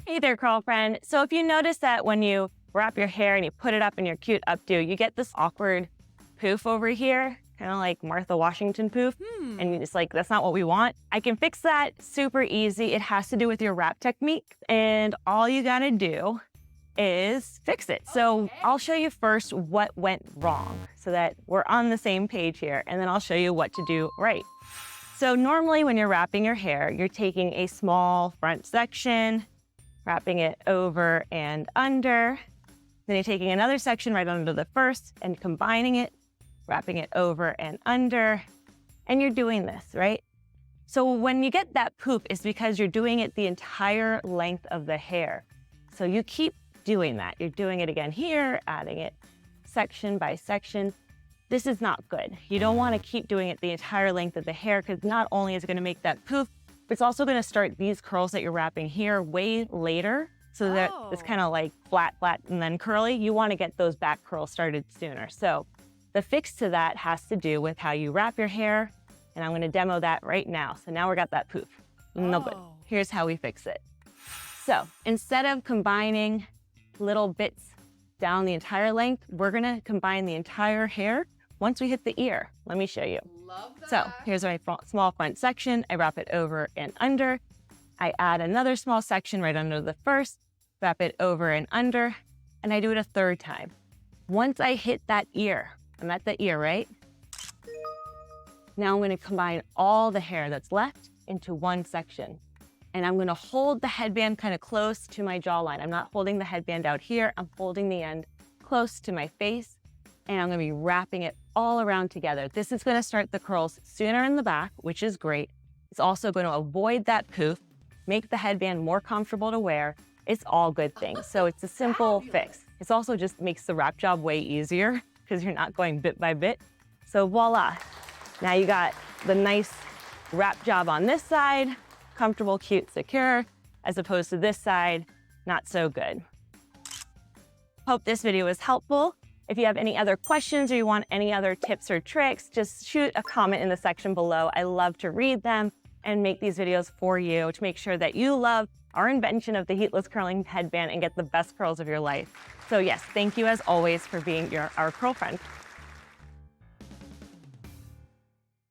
Hey there, curl friend. So if you notice that when you wrap your hair and you put it up in your cute updo, you get this awkward poof over here, kind of like Martha Washington poof. And it's like, that's not what we want. I can fix that super easy. It has to do with your wrap technique. And all you gotta do is fix it. So I'll show you first what went wrong so that we're on the same page here. And then I'll show you what to do right. So normally when you're wrapping your hair, you're taking a small front section, wrapping it over and under. Then you're taking another section right under the first and combining it, wrapping it over and under. And you're doing this, right? So when you get that poof, it's because you're doing it the entire length of the hair. So you keep doing that. You're doing it again here, adding it section by section. This is not good. You don't want to keep doing it the entire length of the hair because not only is it going to make that poof, but it's also going to start these curls that you're wrapping here way later so that it's kind of like flat, and then curly. You want to get those back curls started sooner. So the fix to that has to do with how you wrap your hair, and I'm going to demo that right now. So now we got that poof. No good. Here's how we fix it. So instead of combining little bits down the entire length, we're going to combine the entire hair once we hit the ear. Let me show you. Love that. So here's my small front section. I wrap it over and under. I add another small section right under the first, wrap it over and under, and I do it a third time. Once I hit that ear, I'm at the ear, right? Now I'm going to combine all the hair that's left into one section. And I'm going to hold the headband kind of close to my jawline. I'm not holding the headband out here. I'm holding the end close to my face. And I'm going to be wrapping it all around together. This is going to start the curls sooner in the back, which is great. It's also going to avoid that poof, make the headband more comfortable to wear. It's all good things. So it's a simple fix. It also just makes the wrap job way easier because you're not going bit by bit. So voila. Now you got the nice wrap job on this side, comfortable, cute, secure, as opposed to this side, not so good. Hope this video was helpful. If you have any other questions or you want any other tips or tricks, just shoot a comment in the section below. I love to read them and make these videos for you to make sure that you love our invention of the heatless curling headband and get the best curls of your life. So yes, thank you as always for being our curl friend.